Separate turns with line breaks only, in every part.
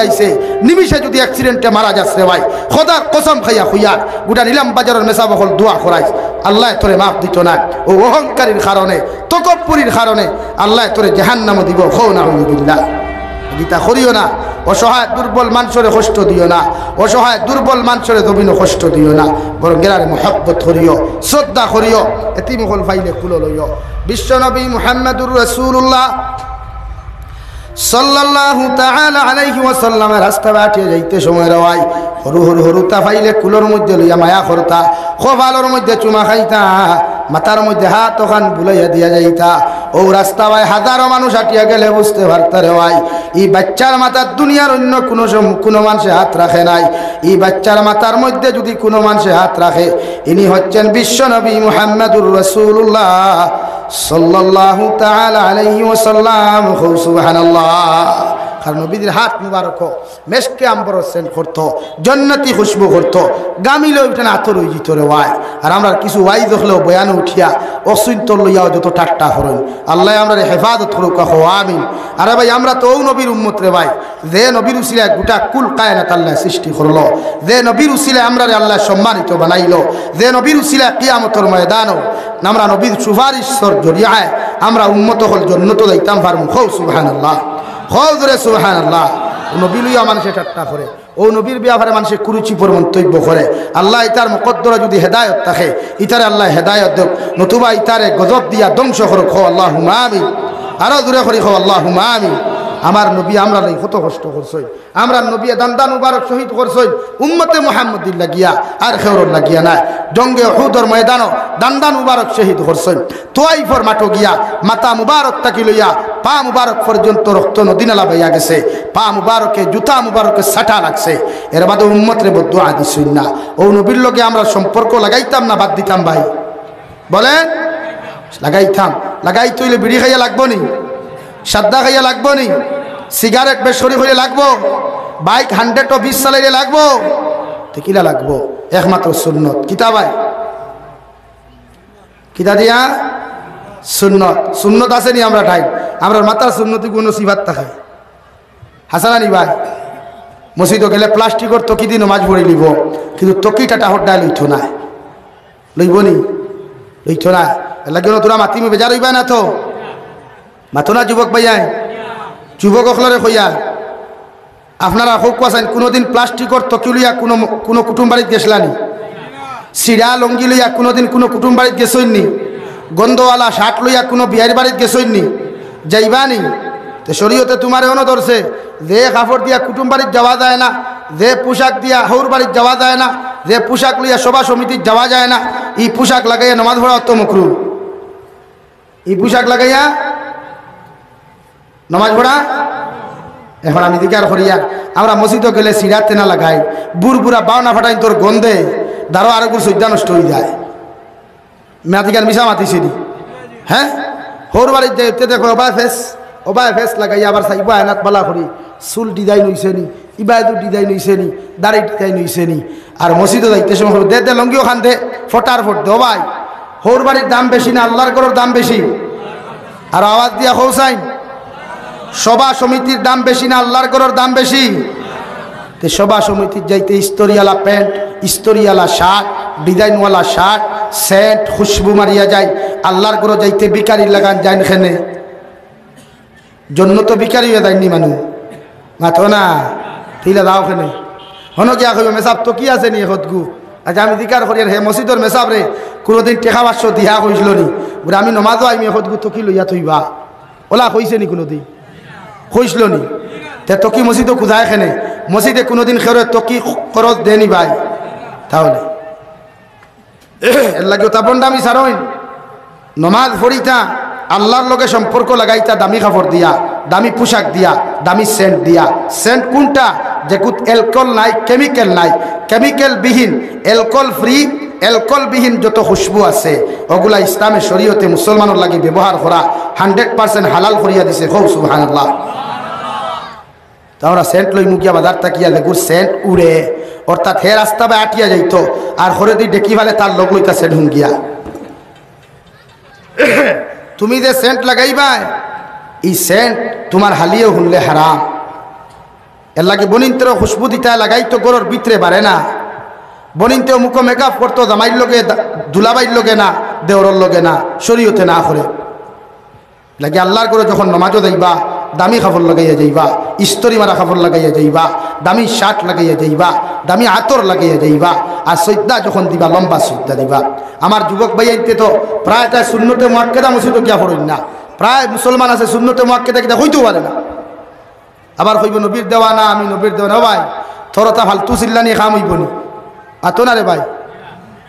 আইছে নিমিষে যদি অ্যাক্সিডেন্টে মারা যাচ্ছে ভাই খোদার কসম খাইয়া খুইয়ার গোটা নিলাম বাজারের মেসাব হল দোয়া করাইস আল্লাহ তোরে মাফ দিত না ও অহংকারীর কারণে তকব্বুরির কারণে আল্লাহ তোরে জাহান্নামে দিব খো নাউযুবিল্লাহ গীতা করিও না অসহায় দুর্বল মানুষরে কষ্ট দিও না অসহায় দুর্বল মানুষরে দবিনো কষ্ট দিও না বরং গেরারে মহব্বত করিও শ্রদ্ধা করিও এতিম হল ফাইলে কুলো লইও বিশ্বনবী মুহাম্মদুর রাসূলুল্লাহ সাল্লাল্লাহু তাআলা আলাইহি ওয়াসাল্লাম রাস্তা বাটিয়ে যাইতে সময় রওয়াই হরু হরু হরুতা ফাইলে কুলোর মধ্যে লইয়া মায়া করতা খোফালোর মধ্যে চুমা খাইতা মাথার মধ্যে হাত ওখান বুলাইয়া দিয়া যাইতা ও রাস্তায় হাজারো মানুষ হাঁটিয়া গেলে বুঝতে পারতা রে ভাই এই বাচ্চার মাথার দুনিয়ার অন্য কোনো মানুষে হাত রাখে নাই এই বাচ্চার মাথার মধ্যে যদি কোনো মানুষে হাত রাখে ইনি হচ্ছেন বিশ্বনবী মুহাম্মদুর রাসূলুল্লাহ সাল্লাল্লাহু তাআলা আলাইহি ওয়াসাল্লাম সুবহানাল্লাহ কারণ নবীর হাত মুবারক মেশকে আম্বর সেন্ট করতো জান্নাতি খুশবু করতো গামিল ওইখানে আতর হয়ে যেত রে ভাই আর আমরা কিছু ওয়াই দেখলেও বয়ান উঠিয়া অসুন্তর লইয়াও যত ঠাট্টা হরণ আল্লাহ আমরা হেফাজত করুক কখো আমিন আরে ভাই আমরা তো ও নবীর উম্মত রে ভাই যে নবীর উসিলায় গোটা কুল কায়নাত আল্লাহ সৃষ্টি করলো যে নবীর উসিলায় আমরা আল্লাহ সম্মানিত বানাইলো যে নবীর উসিলায় কিয়ামতের ময়দানও আমরা নবীর সুপারিশর জরিয়ায় আমরা উম্মত হল জান্নাত যাইতাম পারমু খৌ সুবহানাল্লাহ খৌদরে সুবহানাল্লাহ নবী লইয়া মানুষে ঠাট্টা করে ও নবীর ব্যাপারে মানুষে কুরুচিপর মন্তব্য করে আল্লাহ ইতার মুকদ্দরা যদি হেদায়ত থাকে ইতারে আল্লাহ হেদায়ত দেখ নতুবা ইতারে গজব দিয়া ধ্বংস করুক খো আল্লাহুম্মা আমিন আরো দূরে করি খো আল্লাহুম্মা আমিন আমার নবী আমরা লই কত কষ্ট করছই আমরা নবী দান্দান মুবারক শহীদ করছই উম্মতে মুহাম্মদির লাগিয়া আর খেউরর লাগিয়া না জঙ্গে উহুদর ময়দানও দান্দান মুবারক শহীদ করছই তোয়াইফর মাঠো গিয়া মাথা মুবারক তাকি লইয়া পা মুবারক পর্যন্ত রক্ত নদীনালা বইয়া গেছে পা মুবারকে জুতা মুবারকে সাটা লাগছে এর বাদে উম্মতরে বদুয়া দিছুন না ও নবীর লগে আমরা সম্পর্ক লাগাইতাম না বাদ দিতাম ভাই বলেন লাগাই তৈলে বিড়ি খাইয়া লাগবো নি সাদ্দা খাইয়া লাগবো নি সিগারেট বেশরি হইলে লাগবো বাইক 120 চালাইলে লাগবো কিলা লাগবো একমাত্র সুন্নত কিতা ভাই কিতা দিয়া সুন্নত আছে নি আমরা ঠাই আমরা মাতার সুন্নতি কোনো সিফাত থাকে হাসানানি ভাই মসজিদ গেলে প্লাস্টিকর তকি দিয়ে নমাজ পড়ে লিব কিন্তু তকিটা টাহর ডাল লইথ না লইব নি লইথ না লাগে তোরা মাতি বেজার হইবা না তো মাথো না যুবক ভাইয়াই যুবক অখলরে কইয়া আপনারা হোক আছেন কোনোদিন প্লাস্টিকর তকি লইয়া কোনো কুটুম বাড়িত গেছলানি সিরা লঙ্গি লইয়া কোনোদিন কোনো কুটুম বাড়িত গেছইনি গন্ধওয়ালা শার্ট লইয়া কোনো বিয়ার বাড়িত গেছইনি যাইবানি তো শরীয়তে তোমার এমনও ধরছে যে কাপড় দিয়া কুটুম বাড়িত যাওয়া যায় না যে পোশাক দিয়া হৌর বাড়িত যাওয়া যায় না যে পোশাক লইয়া সভা সমিতির যাওয়া যায় না এই পোশাক লাগাইয়া নামাজ পড়া অত মকরু এই পোশাক লাগাইয়া নামাজ পড়া এখন আমি দিকার করিয়া আমরা মসজিদে গেলে সিরাতে না লাগাই বুড়া বাউনা ফাটাই তোর গন্ধে দারো আর একটু সজ্জা নষ্ট হয়ে যায় মেয়াদিকার মিশা মাতিছিলি হ্যাঁ হৌর বাড়ির যেতে দেখো ওবায় ফেস লাগাই আবার চাইবা এনাত বালা করি চুল ডিজাইন হইছে নি ইবাইদুর ডিজাইন হইছে নি দাড়ি ডিজাইন হইছে নি আর মসজিদে যাইতে সময় দে লঙ্গিও খান দে ফটার ফট দে ভাই হৌর বাড়ির দাম বেশি না আল্লাহর ঘরের দাম বেশি আর আওয়াজ দিয়া খৌসাইন সভা সমিতির দাম বেশি না আল্লাহর ঘরের দাম বেশি তে সভা সমিতির যাইতে স্তরিয়ালা প্যান্ট স্তরিয়ালা শার্ট ডিজাইনওয়ালা শার্ট সেন্ট খুশবু মারিয়া যায় আল্লাহর ঘরে যাইতে বিকারি লাগান যায় এখানে জন্য তো বিকারি হয়ে যায়নি মানুষ মাথো না ঠিলা দাও ওখানে হন গিয়া কইব মেসাব তো কি আছে নি এখতগু আচ্ছা আমি দিকার করি হে মসজিদর মেসাব রে কোনোদিন টেকা 500 দিয়া কইছিল নি বলে আমি নমাজও আইমি এখতগু তো কি লইয়া থইবা ওলা কইছে নি কোনোদিন কইছিল নি তে তকি মসজিদও খুঁজা এখানে মসজিদে কোনোদিন খেরে তকি খরচ দেনি ভাই তাহলে এর লাগে তা বন্ডামি সারইন নমাজ পড়িতা আল্লাহর লগে সম্পর্ক লাগাইতা দামি কাপড় দিয়া দামি পোশাক দিয়া দামি সেন্ট দিয়া সেন্ট কোনটা যেকুত অ্যালকোহল নাই কেমিক্যাল বিহীন অ্যালকোহল ফ্রি অ্যালকোহল বিহীন যত খুশবু আছে ওগুলা ইসলামের শরীয়তে মুসলমানের লাগে ব্যবহার করা 100% হালাল করিয়া দিছে খুব সুবহানাল্লাহ তাহলে সেন্ট লই মুখিয়া বাজার তাকিয়া দেখুর সেন্ট উড়ে অর্থাৎ হে রাস্তা বা আটিয়া যাইত আর হরে দি ডেকি ফেলে তার লোক লইতা সেন্ট হুঙ্গিয়া তুমি যে সেন্ট লাগাইবা এই সেন্ট তোমার হালিয়ে হুনলে হারাম এর লাগে বনিন্তেরও খুশবু দিতে লাগাইতো গরুর ভিতরে বাড়ে না, বনিন্তেও মুখ মেকআপ করতো জামাইর লোকে দুলাবাইর লোকে না, দেওরর লোকে না, শরীয়তে না করে লাগে। আল্লাহর করে যখন নমাজও যাইবা দামি কাপড় লাগাইয়া যাইবা, ইস্তরি মারা কাপড় লাগাইয়া যাইবা, দামি শার্ট লাগাইয়া যাইবা, দামি আতর লাগাইয়া যাইবা, আর সৈদ্যা যখন দিবা লম্বা সৈদ্যা দিবা। আমার যুবক ভাইয়াইতে তো প্রায় তাই সুন্নতে মুআক্কাদা মসজিদও গিয়া পড়েন না, প্রায় মুসলমান আছে সুন্নতে মুআক্কাদা কিনা হইতেও পারে না। আবার কইব নবীর দেওয়া না, আমি নবীর দেওয়া না। ভাই থরতা ফালতু চিল্লানি খাম হইব নি আতো না রে ভাই।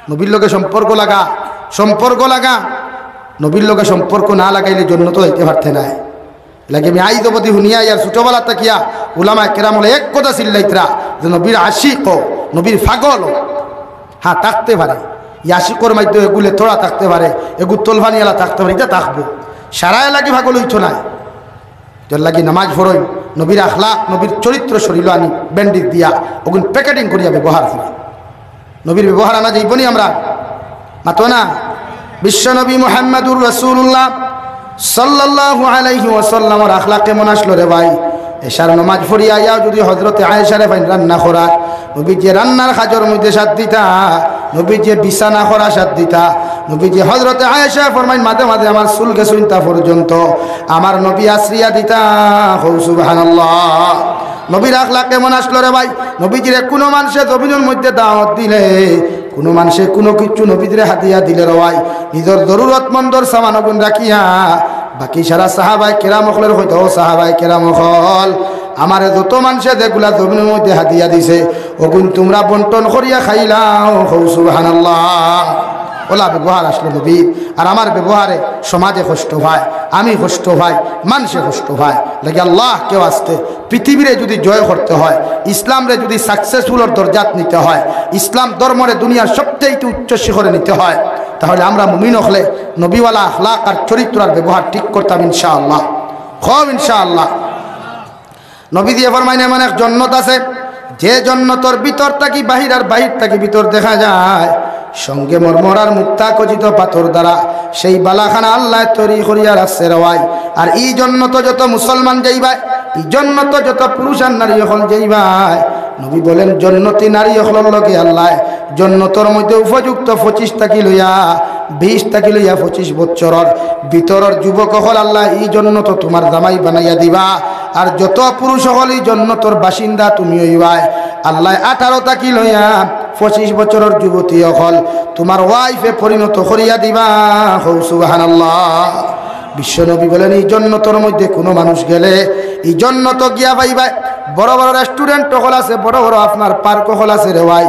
নবীর লোকে সম্পর্ক লাগা, সম্পর্ক লাগা। নবীর লোকে সম্পর্ক না লাগাইলে জন্য তো যাইতে পারতে নাই। লাগে আমি আইদবতী শুনিয়া ইয়ার ছোটবেলা তাকিয়া উলামা কেরাম বলে এক কথা চিল্লাইতরা যে নবীর আশিক, নবীর পাগল। হ্যাঁ থাকতে পারে, আশিকর মাধ্যমে এগুলো থোড়া থাকতে পারে, এগু তোলভানিয়ালা থাকতে পারে, এটা থাকবো। সারায় লাগি পাগল হইতো না। যার লাগি নামাজ পড়ই, নবীর আখলাক নবীর চরিত্র শরীর আনি ব্যান্ডিজ দিয়া ওগুন প্যাকেটিং করিয়া ব্যবহার করি। নবীর ব্যবহার আনা যাইবনি আমরা মাতো না। বিশ্বনবী মুহাম্মদুর রাসূলুল্লাহ সাল্লাল্লাহু আলাইহি ওয়াসাল্লামের আখলাক কেমন আসলো রে ভাই। এশার নামাজ পড়িয়া আইয়া যদি হযরতে আয়েশারে ফাইন রান্না করা, নবী যে রান্নার কাজের মধ্যে সাথ দিতা, নবী যে বিছানা করা সাথ দিতা, নবী যে হযরতে আয়েশা ফরমাইন মাঝে মাঝে আমার চুল গেছুনতা পর্যন্ত আমার নবী আশ্রিয়া দিতা। সুবহানাল্লাহ। নবীর আখলাক কেমন আসলো রে ভাই। নবীজিরে কোনো মানুষে জমিনের মধ্যে দাওয়াত দিলে, কোনো মানুষে কোনো কিছু নবীজিরে হাতিয়া দিলে রে ভাই, নিজের জরুরতমন্দর সামানগুন রাখিয়া বাকি সারা সাহাবায়ে কেরাম হলের হয়তো সাহাবায়ে কেরাম হল আমার যত মানুষে যেগুলা জমিনের মধ্যে হাতিয়া দিছে ওগুন তোমরা বন্টন করিয়া খাইলাও। সুবহানাল্লাহ। ওলা ব্যবহার আসলো নবীর। আর আমার ব্যবহারে সমাজে কষ্ট হয়, আমি কষ্ট হয়, মানুষে কষ্ট হয়। লাগে আল্লাহ কেউ আসতে পৃথিবীরে যদি জয় করতে হয়, ইসলামরে যদি সাকসেসফুলের দরজাত নিতে হয়, ইসলাম ধর্মরে দুনিয়ার সবচেয়ে উচ্চ শিখরে নিতে হয়, তাহলে আমরা মুমিন হলে নবীওয়ালা আখলাক আর চরিত্র আর ব্যবহার ঠিক করতাম ইনশাআল্লাহ। খুব ইনশাআল্লাহ। নবী দিয়ে ফরমাইন এমন এক জন্নত আছে যে জন্নতর ভিতর থাকি বাহির আর বাহির থাকি ভিতর দেখা যায়, সঙ্গে মরমরার মুক্তা খচিত পাথর দ্বারা সেই বালাখানা আল্লাহ তৈরি করিয়া রাখছে রওয়াই। আর এই জন্নত যত মুসলমান যাইবাই, এই জন্নত যত পুরুষ আর নারী হল যাইবাই, নবী বলেন জন্নতি নারী হলর লগে আল্লাহ জন্নতর মধ্যে উপযুক্ত 25 থাকি লইয়া 20 থাকি লইয়া 25 বছরের ভিতরের যুবক হল আল্লাহ এই জন্নত তোমার জামাই বানাইয়া দিবা। আর যত পুরুষ হল এই জন্নতর বাসিন্দা তুমি হইবাই। আল্লাহ 18 থাকি লইয়া 25 বছরের যুবতী হল তোমার ওয়াইফে পরিণত করিয়া দিবা। সুবহানাল্লাহ। বিশ্বনবী বলেন এই জন্নতর মধ্যে কোনো মানুষ গেলে এই জন্নত গিয়া পাইবাই। বড় বড় রেস্টুরেন্ট হল আছে, বড় বড় আপনার পার্ক হল আছে রে ভাই,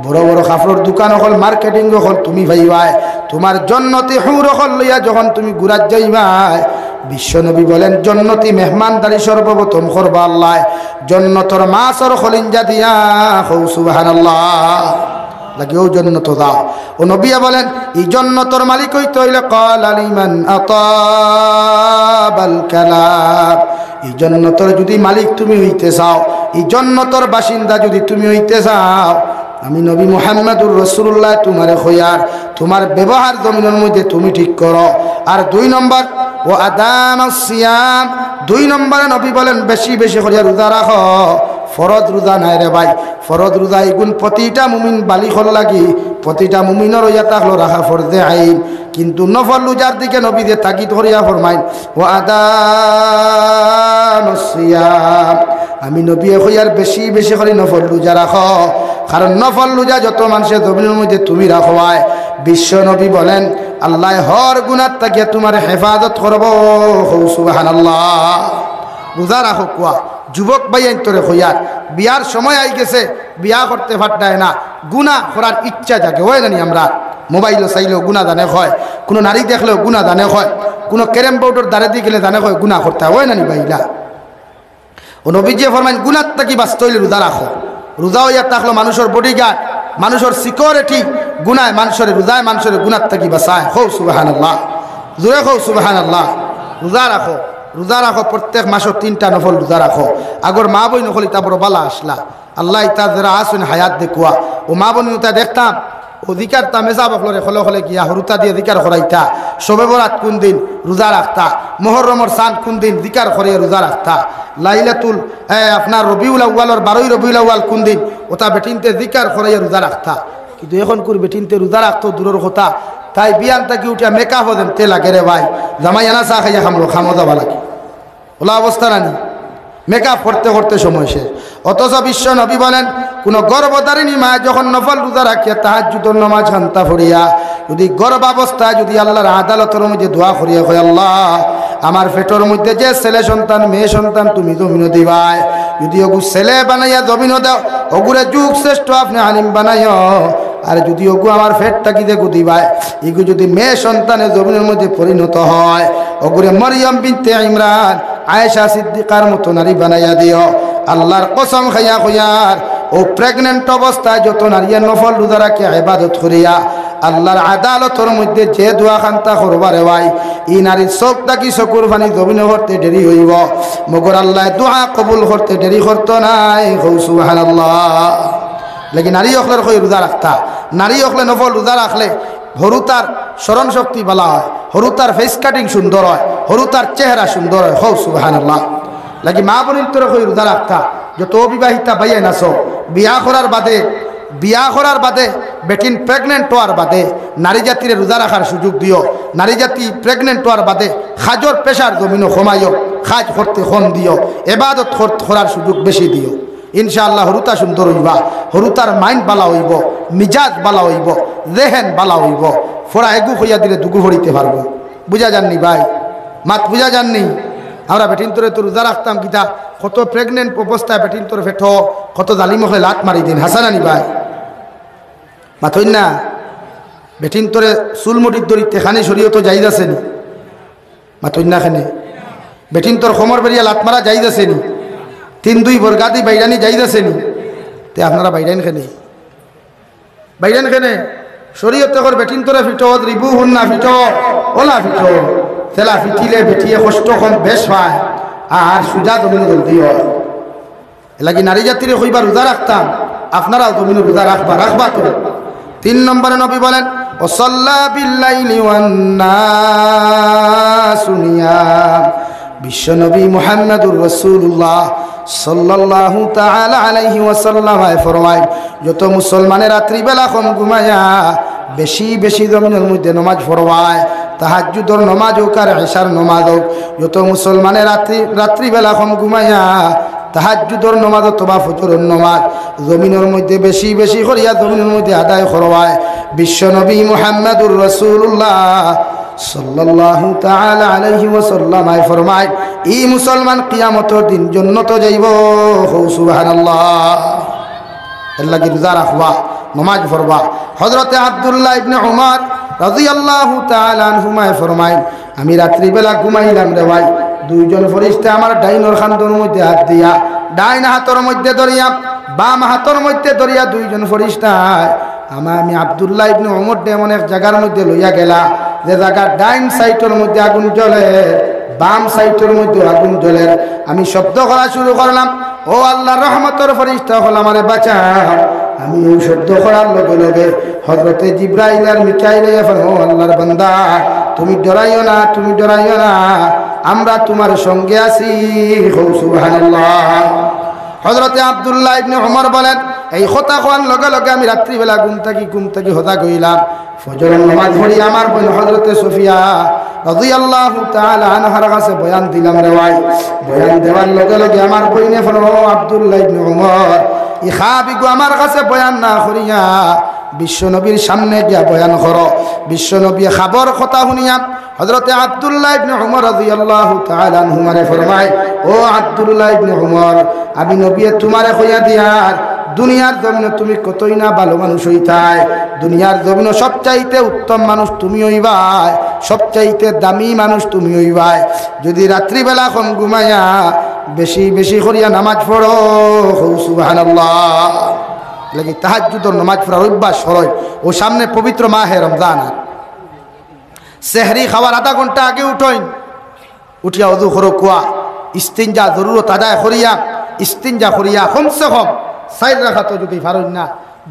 বড় বড় কাপড়ের দোকান হল, মার্কেটিং হল তুমি ভাইবাই। তোমার জন্নতি হুর হল লইয়া যখন তুমি ঘুরাত যাইবাই, বিশ্বনবী বলেন জন্নতি মেহমানদারি সর্বপ্রথম করবা আল্লাহ জন্নতর মাছর খলিঞ্জা দিয়া। সুবহানাল্লাহ। লাগে ও জন্নত দাও। ও নবিয়া বলেন এই জন্নতর মালিক হইতে হইলে ক্বালা লিমান আতাবাল কালাম। এই জন্নতর যদি মালিক তুমি হইতে চাও, এই জন্নতর বাসিন্দা যদি তুমি হইতে চাও, আমি নবী মুহাম্মদুর রাসূলুল্লাহ তোমারে খয়ার তোমার ব্যবহার জমিনের মধ্যে তুমি ঠিক করো। আর 2 নম্বর ও আদামাস সিয়াম, 2 নম্বরে নবী বলেন বেশি বেশি করে রোজা রাখো। ফরজ রোজা নাই রে ভাই, ফরজ রোজা এগুন প্রতিটা মুমিন বালিখর লাগি, প্রতিটা মুমিনের ইয়া তাকলো রাখা ফরজে আইন। কিন্তু নফল রোজার দিকে নবী দিয়ে তাকিদ করিয়া ফরমাইন ও আদামাস সিয়াম, আমি নবী কইয়ার বেশি বেশি করে নফল রোজা রাখো। কারণ নফল রোজা যত মানুষের জমিনের মধ্যে তুমি রাখোয়ায়, বিশ্ব নবী বলেন আল্লাহ হর গুনাহ থেকে তোমার হেফাজত করব। সুবহানাল্লাহ। রোজা রাখো কুয়া যুবক ভাই তোরে হইয়ার বিয়ার সময় আই গেছে, বিয়া করতে পারতায় না, গুনাহ করার ইচ্ছা জাগে হয় জানি আমরা। মোবাইলও চাইলেও গুনাহ জানে হয়, কোনো নারী দেখলেও গুনাহ জানে হয়, কোনো ক্যারেম বোর্ডের দ্বারে দিয়ে গেলে জানে হয় গুনাহ করতে হয় জানি ভাইলা। ও নবীজি ফরমাইন গুনাহ থেকে বাঁচতে হইলে রোজা রাখো। রোজা হইয়া থাকলো মানুষের বডিগার্ড, মানুষের সিকিউরিটি। গুনায় মানুষের রোজায় মানুষের গুনাহ থেকে বাঁচায়। সুবহানাল্লাহ। জোরে সুবহানাল্লাহ। রোজা রাখো, রোজা রাখো, প্রত্যেক মাসের 3টা নফল রোজা রাখো। আগর মা বই নকলি তা বড় বালা আসলা আল্লাহ তা যারা আসুন হায়াত দেখুয়া। ও মা বোন তা দেখতাম অধিকার তামেজা বকলরে খলে খলে গিয়া হরুতা দিয়ে অধিকার করাইতা শবে বরাত কোন দিন রোজা রাখতা মুহররমর চাঁদ কোন দিন অধিকার করে রোজা রাখতা লাইলাতুল আপনার রবিউল আউয়ালর 12 রবিউল আউয়াল কোন দিন ওটা বেটিনতে অধিকার করে রোজা রাখতা কিন্তু এখন কোন বেটিনতে রোজা রাখতো দূরের কথা তাই বিয়ান তাকি উঠিয়া মেকআপ হদেন তে লাগে রে ভাই জামাই আনা চা খাইয়া খামো যাবা লাগে ওলা অবস্থা রানি মেকআপ করতে করতে সময় শেষ অথচ বিশ্ব নবী বলেন কোন গর্ভধারিণী মা যখন নফল রোজা রাখিয়া তাহাজ্জুদের নামাজ খান্তা পড়িয়া যদি গর্ভাবস্থায় যদি আল্লাহর আদালতের মধ্যে দোয়া করিয়া কয় আল্লাহ আমার পেটের মধ্যে যে ছেলে সন্তান মেয়ে সন্তান তুমি জমিন দিবাই যদি ওগু ছেলে বানাইয়া জমিন দাও ওগুরে যুগ শ্রেষ্ঠ আপনি আলিম বানাইও আর যদি ওগু আমার পেটটাকে দেখু দিবাই এগু যদি মেয়ে সন্তানের জমিনের মধ্যে পরিণত হয় ওগুরে মরিয়ম বিনতে ইমরান আয়েশা সিদ্দিকার মতো নারী বানাইয়া দিও আল্লাহর কসম খাইয়া কইয়ার ও প্রেগনেন্ট অবস্থায় যত নারীর নফল রোজা রাখে ইবাদত করিয়া আল্লাহর আদালতের মধ্যে যে দোয়া খান্তা করবারে ভাই এই নারীর চোখ তাকি চকুর পানি জমিন করতে দেরি হইব মগর আল্লাহ দোয়া কবুল করতে দেরি করতো নাই সুবহানাল্লাহ লেকিন নারী অখলের কই রোজা রাখতা নারী অখলে নফল রোজা রাখলে হরুতার স্মরণ শক্তি বলা হয় হরুতার ফেস কাটিং সুন্দর হয় হরুতার চেহারা সুন্দর হয় সুবহানাল্লাহ লাগি মা বোনের তোর কই রোজা রাখতা যত অবিবাহিতা বাইয়ে নাছো বিয়া করার বাদে বেটিন প্রেগনেন্ট হওয়ার বাদে নারী জাতির রোজা রাখার সুযোগ দিও নারী জাতি প্রেগনেন্ট হওয়ার বাদে খাজর পেশার জমিনও কমাইও খাজ করতে কম দিও এবাদত করার সুযোগ বেশি দিও ইনশাআল্লাহ হরুতা সুন্দর হইবা হরুতার মাইন্ড বালা হইব মিজাজ বালা হইব জেহেন বালা হইব ফোড়া এগু হইয়া দিলে দুগু হরিতে পারবো বুঝা যাননি ভাই মাত বুঝা যাননি আমরা বেটিন তোরে তো রোজা রাখতাম গীতা কত প্রেগনেন্ট অবস্থায় বেটিন তোর ফেট কত জালিমকে লাত মারি দিন হাসানানি ভাই মাথইন না বেটিন তোরে চুলমুটির দরিতে খানি সরিয়ে তো যাই যাচ্ছেনি মাথইন না খানে বেটিন তোর খমর বেরিয়া লাত মারা যাই যাচ্ছেনি 3-2 বরগাদি বাইরানি যাই যাচ্ছেনি তে আপনারা বাইরান খেনে শরীয়তে কর বেটিন তোরে ফিটো রিবু হুন না ফিটো ওলা ফিটো তেলা ফিটিলে বেটিয়ে কষ্ট কম বেশ পায় আর সুজা জমিন জলদি হয় এলাকি নারী জাতির হইবার রোজা রাখতাম আপনারাও জমিন রোজা রাখবা তো 3 নম্বরে নবী বলেন ওয়াসাল্লা বিল্লাইলি ওয়ান নাসু নিয়াম বিশ্ব নবী মুহাম্মদুর রাসূলুল্লাহ সাল্লাল্লাহু তাআলা আলাইহি ওয়াসাল্লাম ফরমায় যত মুসলমানের রাত্রি বেলা কম ঘুমায়া বেশি বেশি জমিনের মধ্যে নামাজ পড়ায় তাহাজ্জুদের নামাজ হোক আর ইশার নামাজ হোক যত মুসলমানের রাত্রি বেলা কম ঘুমায়া তাহাজ্জুদের নামাজ অথবা ফজরের নামাজ জমিনের মধ্যে বেশি বেশি করিয়া জমিনের মধ্যে আদায় করবায় বিশ্ব নবী মুহাম্মদুর রাসূলুল্লাহ সাল্লাল্লাহু তাআলা আলাইহি ওয়াসাল্লাম ফরমায় এই মুসলমান কিয়ামতের দিন জান্নাতে যাইব সুবহানাল্লাহ আল্লাহ কি রোজা রাখবা নামাজ পড়বা হযরতে আব্দুল্লাহ ইবনে উমর রাদিয়াল্লাহু তাআলা আনহুমা ফরমায় আমি রাত্রি বেলা ঘুমাইলাম রে ভাই দুইজন ফেরেশতা আমার ডাইনের খান্দর মধ্যে হাত দিয়া ডাইন হাতের মধ্যে ধরিয়া বাম হাতের মধ্যে ধরিয়া দুইজন ফেরেশতা আমি আব্দুল্লাহ ইবনে উমর এমন এক জায়গার মধ্যে লইয়া গেলা যে জায়গা ডাইন সাইডের মধ্যে আগুন জ্বলে বাম সাইডের মধ্যে আগুন জ্বলে আমি শব্দ করা শুরু করলাম ও আল্লাহর রহমতের ফেরেশতা হল আমারে বাঁচাও আমি ওই শব্দ করার লগে লগে হযরতে জিবরাইল আর মিকাইল এফন ও আল্লাহর বান্দা তুমি ডরাইও না আমরা তোমার সঙ্গে আছি সুবহানাল্লাহ হযরতে আব্দুল্লাহ ইবনে উমর বলেন এই কথা কোয়ার লগে লগে আমি রাত্রিবেলা ঘুম থাকি হতা কইলাম ফজরের নামাজ পড়ি আমার বোন হযরতে সুফিয়া রাদিয়াল্লাহু তাআলা আনহার কাছে বয়ান দিলাম রে ভাই বয়ান দেওয়ার লগে লগে আমার বইনে ফলো আব্দুল্লাহ ইবনে উমর ই খাবিগো আমার কাছে বয়ান না করিয়া বিশ্বনবীর সামনে গিয়া বয়ান করো বিশ্বনবী খবর কথা শুনিয়া হযরতে আব্দুল্লাহ ইবনে উমর রাদিয়াল্লাহু তাআলা আনহুমারে ফরমায় ও আব্দুল্লাহ ইবনে উমর আমি নবী তোমারে কইয়া দিয়ার দুনিয়ার জমিনে তুমি কতই না ভালো মানুষ হইতাই দুনিয়ার জমিনে সবচাইতে উত্তম মানুষ তুমি হইবাই সবচাইতে দামি মানুষ তুমি হইবাই যদি রাত্রিবেলা কম ঘুমাইয়া বেশি বেশি করিয়া নামাজ পড়ো সুবহানাল্লাহ লাগি তাহাজ্জুদের নামাজ পড়ার অভ্যাস সরয় ও সামনে পবিত্র মাহে রমজান সেহরি খাওয়ার আধা ঘন্টা আগে উঠইন উঠিয়া ওযু করো কুয়া ইস্তিনজা জরুরত আদায় করিয়া ইস্তিনজা করিয়া কমসে কম 4 রাকাত যদি পারেন না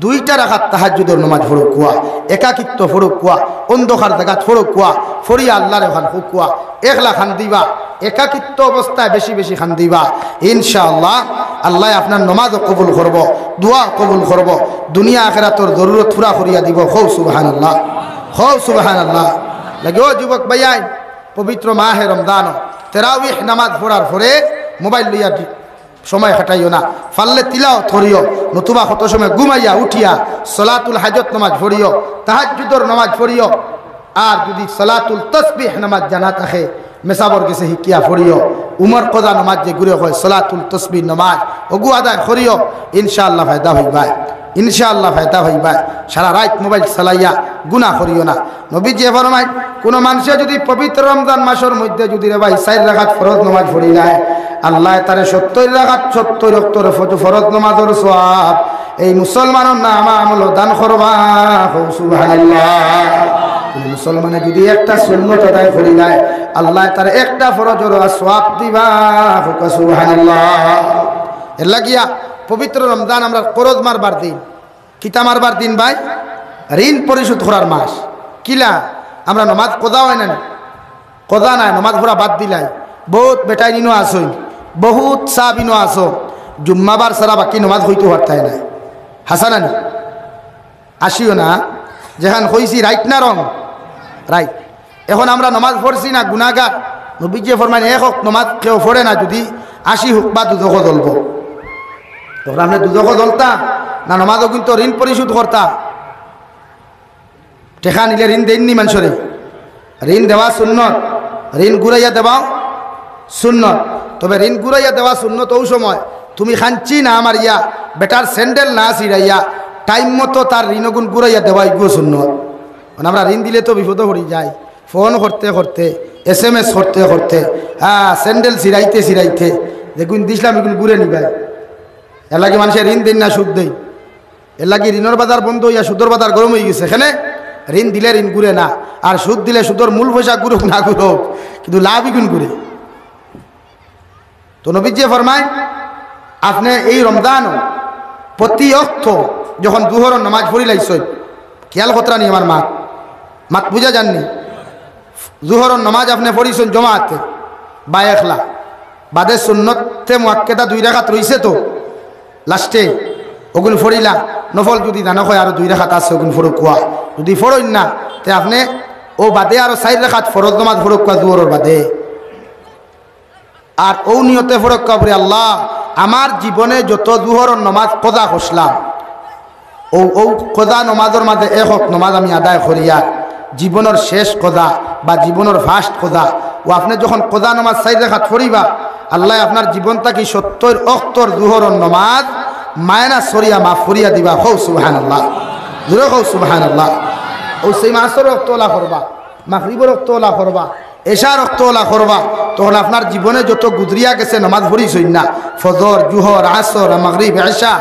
দুইটা রাখাত তাহাজ্জুদের নামাজ ফরক কুয়া একাকিত্ব ফরক কুয়া অন্ধকার জায়গাত ফরক কুয়া ফরিয়া আল্লাহর ওখান হুকুয়া একলা খান দিবা একাকিত্ব অবস্থায় বেশি বেশি খান দিবা ইনশাআল্লাহ আল্লাহ আপনার নামাজও কবুল করব দোয়া কবুল করব দুনিয়া আখিরাতের জরুরত পুরা করিয়া দিব খৌ সুবহানাল্লাহ খৌ সুবহানাল্লাহ লাগে ও যুবক ভাইয়াই পবিত্র মাহে রমজান তারাবিহ নামাজ পড়ার পরে মোবাইল লইয়া সময় কাটাইও না ফাললে তিলাও ধরিও নতুবা কত সময় ঘুমাইয়া উঠিয়া সলাতুল হাজত নামাজ পড়িও তাহাজ্জুদের নামাজ পড়িও আর যদি সলাতুল তাসবিহ নামাজ জানা থাকে মেসাবর গেছে হিকিয়া পড়িও উমর কদা নামাজ যে ঘুরে হয় সলাতুল তাসবিহ নামাজ ওগু আদায় করিও ইনশাআল্লাহ ফায়দা হইবা ইনশাআল্লাহ ফায়দা হইবা সারা রাত মোবাইল চালাইয়া গুনাহ করিও না নবীজি ফরমায় কোন মানুষে যদি পবিত্র রমজান মাসের মধ্যে যদি রে ভাই 4 রাকাত ফরজ নামাজ পড়ি যায় আল্লাহ তারে 70 রাকাত 70 রক্তর ফরজ নামাজের সওয়াব এই মুসলমানের নাম আমল দান করবা সুবহানাল্লাহ মুসলমানে যদি একটা সুন্নত আদায় করি যায় আল্লাহ তার একটা ফরজের সওয়াব দিবা সুবহানাল্লাহ এর লাগিয়া পবিত্র রমজান আমরা করজ মারবার দিন কিতা মারবার দিন ভাই ঋণ পরিশোধ করার মাস কিলা আমরা নমাজ কদা হয় না কদা নাই নমাজ পড়া বাদ দিলাই বহুত বেটাইনিনো আসই বহুত সাবিনো আসো জুম্মাবার সারা বাকি নমাজ হইতে পারতাই না হাসানানি আসিও না যেখান হইছি রাইট না রং রাইট এখন আমরা নমাজ পড়ছি না গুনাহগার নবীজি ফরমান এক হক নমাজ কেউ পড়ে না যদি 80 হোক বা দুদক জ্বলব তখন আপনি দুদক জ্বলতা না নমাজও কিন্তু ঋণ পরিশোধ করতা টেকা নিলে ঋণ দেননি মানুষরে ঋণ দেওয়া সুন্নত ঋণ ঘুরাইয়া দেওয়াও সুন্নত তবে ঋণ ঘুরাইয়া দেওয়া সুন্নত ওই সময় তুমি খাঞ্চি না আমার ইয়া বেটার স্যান্ডেল না ছিড়াইয়া টাইম মতো তার ঋণগুণ ঘুরাইয়া দেওয়া এগুলো সুন্নত মানে আমরা ঋণ দিলে তো বিপদ পড়ে যাই ফোন করতে করতে SMS করতে করতে স্যান্ডেল ছিড়াইতে ছিড়াইতে দেখুন দিসলাম এগুলো ঘুরে নিবাই এর লাগে মানুষের ঋণ দেন না সুদ দেয় এর লাগে ঋণের বাজার বন্ধ হইয়া সুদের বাজার গরম হয়ে গেছে এখানে ঋণ দিলে ঋণ ঘুরে না আর সুদ দিলে সুদের মূল পয়সা ঘুরুক না ঘুরুক কিন্তু লাভই গুণ ঘুরে তো নবীজি ফরমায় আপনি এই রমজান প্রতি অক্ত যখন দুহরের নামাজ পড়ি লাইছ খেয়াল কতরা নি আমার মাত বুঝা যাননি জুহরের নামাজ আপনি পড়িছেন জমাতে বা একলা বাদে সুন্নতে মুআক্কাদা 2 রাকাত রইছে তো লাস্টে ওগুলো ফড়িলা নফল যদি জানা হয় আর 2 রাকাত আছে ওগুলো ফরক কোয়া যদি ফড়ইন না তে আপনি ও বাদে আর 4 রাকাত ফরজ নামাজ ফরক কোয়া জুহরের বাদে আর ও নিয়তে ফরক কবরে আল্লাহ আমার জীবনে যত জুহরের নামাজ কজা করলাম ও কজা নামাজের মাঝে এক নামাজ আমি আদায় করিয়া জীবনের শেষ কজা বা জীবনের ফার্স্ট কজা ও আপনি যখন কজা নামাজ 4 রাকাত পড়িবা আল্লাহ আপনার জীবনটাকে 70 অক্তর জুহরের নামাজ মায়না সরিয়া মাফ করিয়া দিবা হৌ সুবহানাল্লাহ জোরে হৌ সুবহানাল্লাহ ও সেই মাসের রক্ত ওলা করবা মাগরিবের রক্ত ওলা করবা এশার রক্ত ওলা করবা তখন আপনার জীবনে যত গুজরিয়া গেছে নামাজ পড়িছই না ফজর জুহর আসর মাগরিব এশা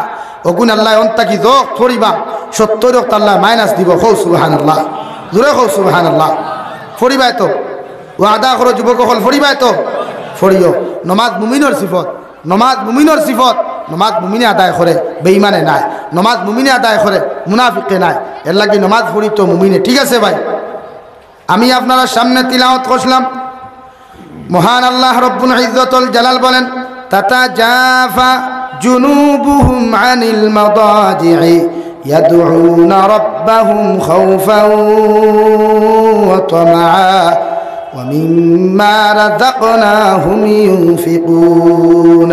ওগুন আল্লাহ অন্তাকি যোগ পড়িবা 70 রক্ত আল্লাহ মাইনাস দিব হৌ সুবহানাল্লাহ জোরে হৌ সুবহানাল্লাহ পড়িবাই তো ওয়াদা করো যুবক হল পড়িবাই তো পড়িও নমাজ মুমিনের সিফত নমাজ মুমিনের সিফত নমাজ মুমিনে আদায় করে বেঈমানে নাই নমাজ মুমিনে আদায় করে মুনাফিকে নাই এর লাগি নমাজ পড়ি তো মুমিনে ঠিক আছে ভাই আমি আপনারা সামনে তিলাওয়াত করলাম মহান আল্লাহ রব্বুল ইজ্জতুল জালাল বলেন তাতাজাফা জুনুবুহুম আনিল মাদাজি'i ইয়াদউনা রাব্বাহুম খাওফান ওয়া তামআ ومما رزقناهم ينفقون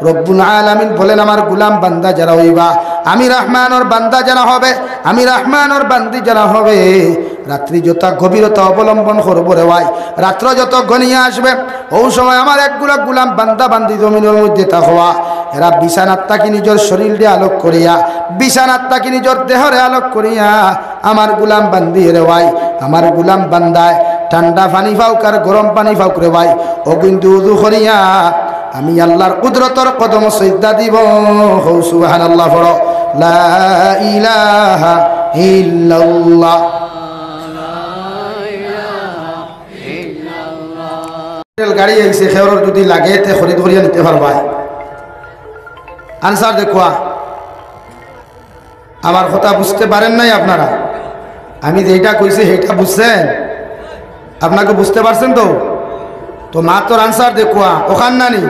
রব্বুল আলামিন বলেন আমার গোলাম বান্দা যারা হইবা আমি রহমানের বান্দা যারা হবে আমি রহমানের বান্দি যারা হবে রাত্রি যত গভীরতা অবলম্বন করব রে ভাই রাত্র যত ঘনিয়ে আসবে ওই সময় আমার একগুলা গোলাম বান্দা বান্দি জমিনের মধ্যে থাকবা এরা বিছানাত থাকি নিজের শরীরে আলোক করিয়া বিছানাত থাকি নিজের দেহরে আলোক করিয়া আমার গোলাম বান্দি রে ভাই আমার গোলাম বান্দায় ঠান্ডা পানি ফাউক আর গরম পানি ফাউক রে ভাই ও কিন্তু উযু করিয়া আমি আল্লাহর কুদরতের কদম সিজদা দিব সুবহানাল্লাহ পড়ো লা ইলাহা ইল্লাল্লাহ গাড়ি আইছে খেওর যদি লাগে তে খরিদ করিয়া নিতে পারবা আনসার দেখুয়া আমার কথা বুঝতে পারেন নাই আপনারা? আমি যেটা কইছি সেইটা বুঝছেন? আপনাকে বুঝতে পারছেন তো? তো মাত্র আনসার দেখুয়া ওখান নানি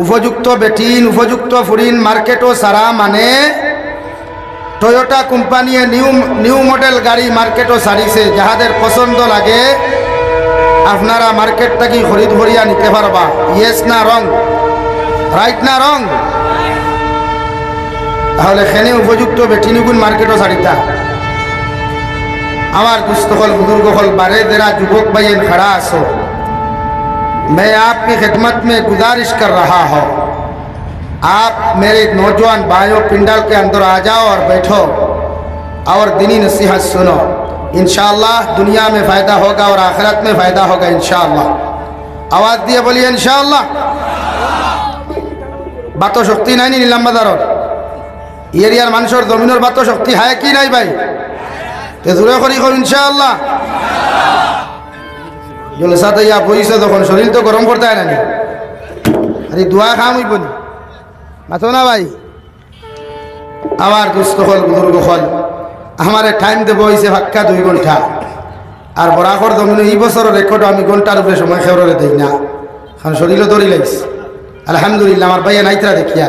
উপযুক্ত বেটিন উপযুক্ত ফুরিন মার্কেটও সারা মানে টয়োটা কোম্পানি নিউ মডেল গাড়ি মার্কেটও সারিছে, যাহাদের পছন্দ লাগে আপনারা মার্কেটটা কি খরিদ করিয়া নিতে পারবা। ইয়েস না রং? রাইট না রং? তাহলে খেনে উপযুক্ত বেটিনিগুন মার্কেটও সারিতা। আমার দুস্থ হল बुजुर्ग हल बारे तेरा युवक भाई खड़ा आसो, मैं आपकी खिदमत में गुजारिश कर रहा हूँ, आप मेरे नौजवान भाइयों पिंडल के अंदर आ जाओ और बैठो और दीनी नसीहत सुनो। इंशाअल्लाह दुनिया में फ़ायदा होगा और आखिरत में फ़ायदा होगा इंशाअल्लाह। आवाज़ दिए बोलिए इंशाअल्लाह। बातों शक्ति नहीं नीलम बाजारों एरियार मानुषर जमीनर बातों शक्ति है कि नहीं भाई? तो জোরে করি কম ইনশাআল্লাহ। জলসাতে ইয়া বইছে তখন শরীর তো গরম করতে হয় না, আরে দোয়া খাম হইব নি মাথো না ভাই। আমার দুস্থ হল বুজুর্গ হল আমার টাইম দেব হইছে ফাক্কা 2 ঘন্টা, আর বরাকর জমিন এই বছর রেকর্ড আমি ঘন্টার উপরে সময় খেওরে দেই না, কারণ শরীরও দৌড়ি লাগছে। আলহামদুলিল্লাহ আমার ভাইয়া নাইতরা দেখিয়া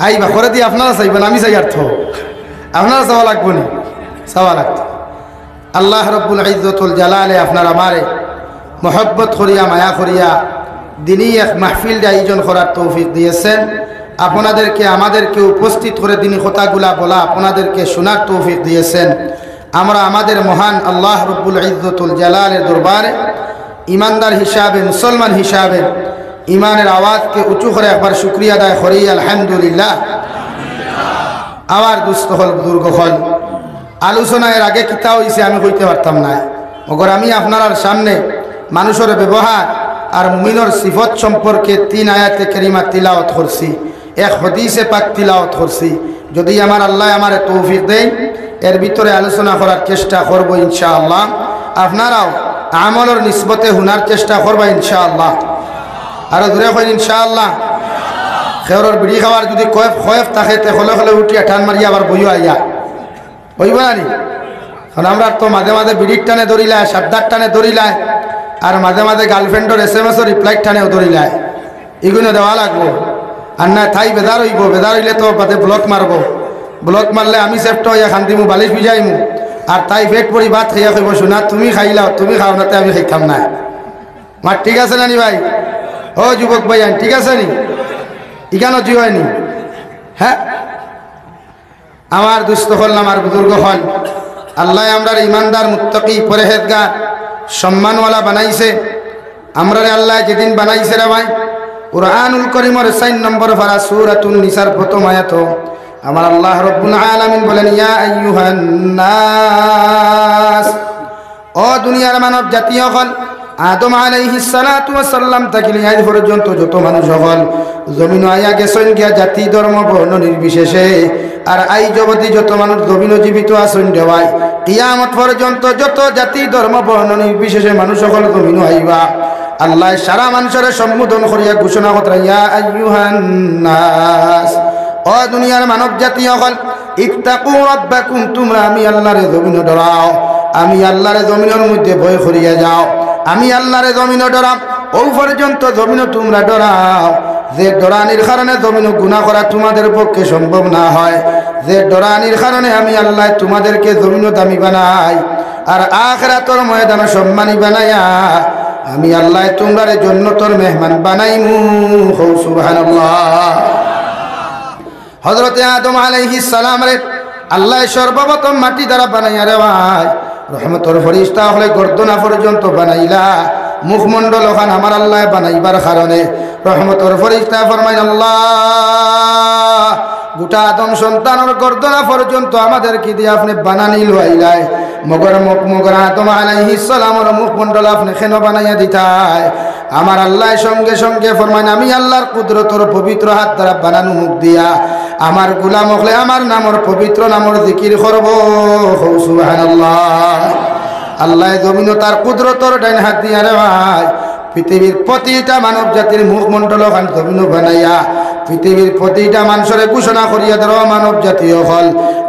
আইবা করে দিয়ে আপনারা চাইবেন, আমি চাই আর তো আপনারা চাওয়া লাগবো না, চাওয়া লাগতো। আল্লাহ রব্বুল ইজ্জতুল জালালে আপনার আমারে মোহব্বত করিয়া মায়া করিয়া দিনই এক মাহফিল আয়োজন করার তৌফিক দিয়েছেন। আপনাদেরকে আমাদেরকে উপস্থিত করে দিনই কথাগুলা বলা আপনাদেরকে শোনার তৌফিক দিয়েছেন। আমরা আমাদের মহান আল্লাহ রব্বুল ইজ্জতুল জালালের দরবারে ইমানদার হিসাবে মুসলমান হিসাবে ইমানের আওয়াজকে উঁচু করে একবার শুকরিয়া আদায় করি আলহামদুলিল্লাহ। আমার দুস্থ হল বুজুর্গ হল আলোচনা এর আগে কিতা হইছে আমি কইতে পারতাম না, মগর আমি আপনার সামনে মানুষের ব্যবহার আর মুমিনের সিফত সম্পর্কে 3 আয়াতে কারিমা তিলাওয়াত করছি, এক হাদিসে পাক তিলাওয়াত করছি। যদি আমার আল্লাহ আমারে তৌফিক দেন এর ভিতরে আলোচনা করার চেষ্টা করব ইনশাআল্লাহ। আপনারাও আমলের নিসবতে হুনার চেষ্টা করবা ইনশাআল্লাহ। আর দূরে কইন ইনশাআল্লাহ। খেওরের বিড়ি খাওয়ার যদি কয়েফ থাকে তে হলে হলে উঠিয়া টান মারিয়া আবার বইও আইয়া হইব না নি? কারণ আমরা তো মাঝে মাঝে বিড়ির টানে দৌড়িলায়, সাবদার টানে দৌড়িলায়, আর মাঝে মাঝে গার্লফ্রেন্ডের SMS রিপ্লাই টানেও দৌড়িলায়। এগুলো দেওয়া লাগবো, আর না থাই বেদার হইব। বেদার হইলে তো বাদে ব্লক মারবো, ব্লক মারলে আমি সেফট হইয়া খান্দিমু, বালিশ ভিজাইমু, আর তাই পেট পরি ভাত খাইয়া খাইব শোনা তুমি খাইলাও, তুমি খাও না আমি খাইতাম না। মার ঠিক আছে না নি ভাই? ও যুবক ভাই ঠিক আছে নি? ইখানো জি হয়নি? হ্যাঁ আমার দুস্থ হল আমার বুজুর্গ হল আল্লাহ আমরা ইমানদার মুত্তাকি পরহেজগার সম্মানওয়ালা বানাইছে। আমরা আল্লাহ যেদিন বানাইছে রে ভাই কুরআনুল কারীমের 4 নম্বর পারা সূরাতুন নিসার প্রথম আয়াত আমার আল্লাহ রব্বুল আলামিন বলেন ইয়া আইয়ুহান নাস, ও দুনিয়ার মানব জাতি হল আদম আলাইহিস সালাতু ওয়াস সালাম থেকে আজ পর্যন্ত যত মানুষ হল জমিন আয়া গেছেন গিয়া জাতি ধর্ম বর্ণ নির্বিশেষে, আর আই জগতি যত মানুষ জমিন জীবিত আছেন দেওয়াই কিয়ামত পর্যন্ত যত জাতি ধর্ম বর্ণ নির্বিশেষে মানুষ সকল জমিন আইবা। আল্লাহ সারা মানুষের সম্বোধন করিয়া ঘোষণা করতে ইয়া আইয়ুহান নাস, ও দুনিয়ার মানব জাতি সকল ইত্তাকু রাব্বাকুম, তোমরা আমি আল্লাহর জমিনে ডরাও, আমি আল্লাহর জমিনের মধ্যে ভয় করিয়া যাও, আমি আল্লাহর জমিনে ডরাও। ও পর্যন্ত জমিনে তোমরা ডরাও যে ডরানির কারণে জমিনে গুনাহ করা তোমাদের পক্ষে সম্ভব না হয়, যে ডরানির কারণে আমি আল্লাহ তোমাদেরকে জমিনে দামি বানাই আর আখিরাতের ময়দানে সম্মানী বানাইয়া আমি আল্লাহ তোমরা জান্নাতের মেহমান বানাইমু। সুবহানাল্লাহ। হযরত আদম আলাইহিস সালাম রে আল্লাহ সর্বপ্রথম মাটি দ্বারা বানাইয়া রে ভাই রহমতের ফেরেশতা হলে গর্দনা পর্যন্ত বানাইলা, মুখমণ্ডল ওখান আমার আল্লাহ বানাইবার কারণে রহমতের ফেরেশতা ফরমাইন আল্লাহ গোটা আদম সন্তানের গর্দনা পর্যন্ত আমাদেরকে দিয়ে আপনি বানানি লইলাই, মগর আদম আলাইহিস সালামের মুখমণ্ডল আপনি কেন বানাইয়া দিতাই? আমার আল্লাহ সঙ্গে সঙ্গে ফরমাইন আমি আল্লাহর কুদরতর পবিত্র হাত দ্বারা বানানো মুখ দিয়া আমার গোলাম হলে আমার নামর পবিত্র নামর জিকির করব। সুবহানাল্লাহ। আল্লাহ জমিন তার কুদরতর ডাইন হাত দিয়া রে ভাই পৃথিবীর প্রতিটা মানব জাতির মুখমণ্ডল খান জমিন বানাইয়া পৃথিবীর প্রতিটা মানুষের ঘোষণা করিয়া দেওয়া মানব জাতীয় হল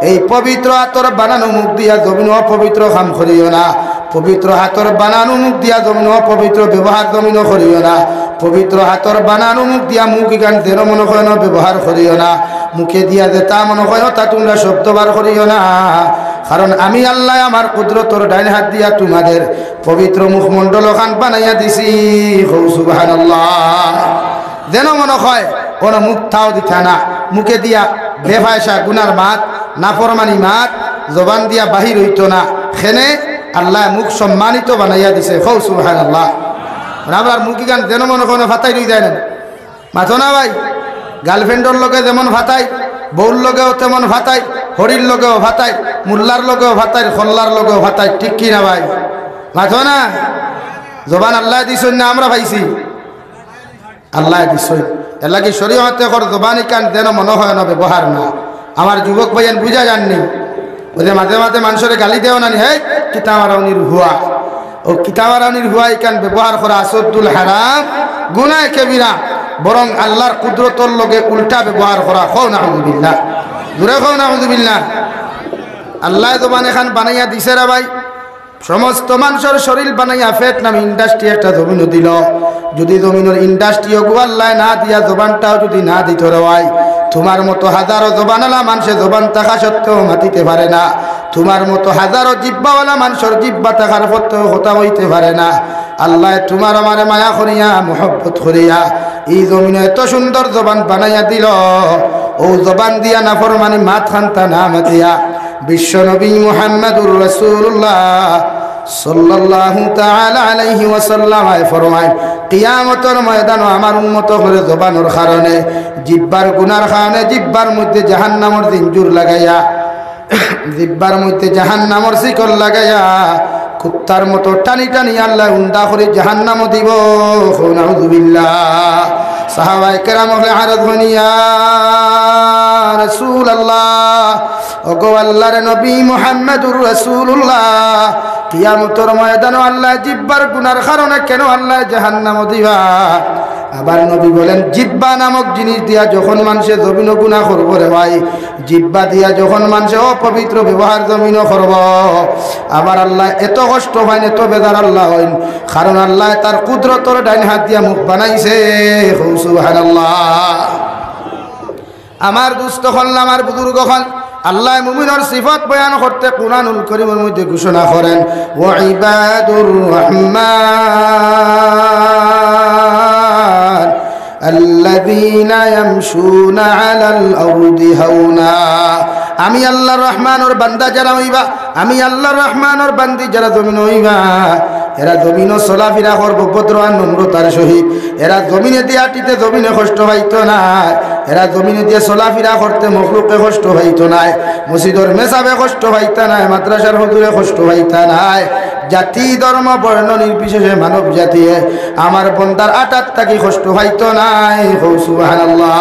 এই পবিত্র হাতর বানানো মুখ দিয়া জমিন অপবিত্র কাম করিও না। পবিত্র হাতর বানানো মুখ দিয়া জমিন অপবিত্র ব্যবহার জমিন করিও না। পবিত্র হাতর বানানো মুখ দিয়া মুখ গান যেন মনে হয় না ব্যবহার করিও না। মুখে দিয়া যে তা মনে হয় তা তোমরা শব্দ বার করিও না। কারণ আমি আল্লাহ আমার কুদরতর ডাইন হাত দিয়া তোমাদের পবিত্র মুখমণ্ডল খান বানাইয়া দিছি। সুবহানাল্লাহ। যেন মনে হয় কোনো মুখ থাও দিতা না। মুখে দিয়া বেফায়সা গুনার মাত নাফরমানি মাত জবান দিয়া বাহির হইতো না। খেনে আল্লাহ মুখ সম্মানিত বানাইয়া দিছে। সুবহানাল্লাহ। আবার মুখি গান যেন মনে কোনো ফাতাই রই যায় না মাথো না ভাই। গার্লফ্রেন্ডর লগে যেমন ফাতাই, বউর লগেও তেমন ফাতাই, হরির লগেও ফাতাই, মুল্লার লগেও ফাতাই, খল্লার লগেও ফাতাই। ঠিক কি না ভাই? মাথো না। জবান আল্লাহ দিছই না আমরা পাইছি? আল্লাহ দিছই। এর লাগি শরীয়তে কর জবানি কান যেন মনে হয় না ব্যবহার না। আমার যুবক ভাইয়ান বুঝা যাননি ওই যে মাঝে মাঝে মানুষের গালি দেও না নি, হে কিতাবারাউনির হুয়া। ও কিতাবারাউনির হুয়া ইকান ব্যবহার করা আসদ্দুল হারাম, গুনাহ কবিরা। বরং আল্লাহর কুদরতর লগে উল্টা ব্যবহার করা। খৌ নাউযুবিল্লাহ, জোরে খৌ নাউযুবিল্লাহ। আল্লাহ জবান এখান বানাইয়া দিছে রে ভাই। সমস্ত মানুষের শরীর বানাইয়া ফেট নামে ইন্ডাস্ট্রি একটা জমিনও দিল। যদি জমিনের ইন্ডাস্ট্রিও আল্লাহ না দিয়া জবানটাও যদি না দিত রে ভাই, তোমার মতো হাজারো জবানালা মানুষের জবান থাকা সত্ত্বেও মাতিতে পারে না। তোমার মতো হাজারো জিব্বাওয়ালা মানুষের জিব্বা থাকার সত্ত্বেও কথা হইতে পারে না। আল্লাহ তোমার আমার মায়া করিয়া মোহব্বত করিয়া এই জমিনে এত সুন্দর জবান বানাইয়া দিল। ও জবান দিয়া নাফরমানি মাত খান্তা না মাতিয়া বিশ্ব নবী মুহাম্মদুর রাসূলুল্লাহ সাল্লাল্লাহু তাআলা আলাইহি ওয়াসাল্লাম ফরমায়, কিয়ামতের ময়দানে আমার উম্মত করে জবানের কারণে, জিহ্বার গুনার কারণে জিহ্বার মধ্যে জাহান্নামের জিঞ্জুর লাগাইয়া, জিহ্বার মধ্যে জাহান্নামের শিকল লাগাইয়া কুত্তার মতো টানি টানি আল্লাহ উন্দা করে জাহান্নাম দিব। নাউযুবিল্লাহ। সাহাবায়ে কেরাম হলে আরজ হনিয়া রাসূলুল্লাহ, ওগো আল্লাহর নবী মুহাম্মদুর রাসূলুল্লাহ, কিয়ামতের ময়দানে আল্লাহ জিহ্বার গুনার কারণে কেন আল্লাহ জাহান্নাম দিবা? আবার নবী বলেন, জিহ্বা নামক জিনিস দিয়া যখন মানুষে জমিন গুনাহ করব রে ভাই, জিহ্বা দিয়া যখন মানুষে অপবিত্র ব্যবহার জমিন করব, আবার আল্লাহ এত কষ্ট হয় এত বেদার আল্লাহ হইন, কারণ আল্লাহ তার কুদরতর ডাইন হাত দিয়া মুখ বানাইছে। সুবহানাল্লাহ। আমার দুস্থ হল, আমার বুজুর্গ হল, আল্লাহ মুমিনের সিফাত বয়ান করতে কুরআনুল কারীমের মধ্যে ঘোষণা করেন, ওয়া ইবাদুর রহমান আল্লাযীনা ইয়ামশুনা আলাল আরদি হাওনা। আমি আল্লাহর রহমানের বান্দা যারা হইবা, আমি আল্লাহর রহমানের বান্দি যারা জমিন হইবা, এরা জমিনও চলাফেরা করবো ভদ্র আর নম্রতার সহিত। এরা জমিনে দিয়ে আটিতে জমিনে কষ্ট হইতো না, এরা জমিনে দিয়ে চলাফেরা করতে মখলুকে কষ্ট হইতো নাই, মসজিদের মেসাবে কষ্ট হইতা নাই, মাদ্রাসার হুজুরে কষ্ট হইতা নাই। জাতি ধর্ম বর্ণ নির্বিশেষে মানব জাতি আমার বন্দার আটাত থাকি কষ্ট হইতো নাই। সুবহানাল্লাহ।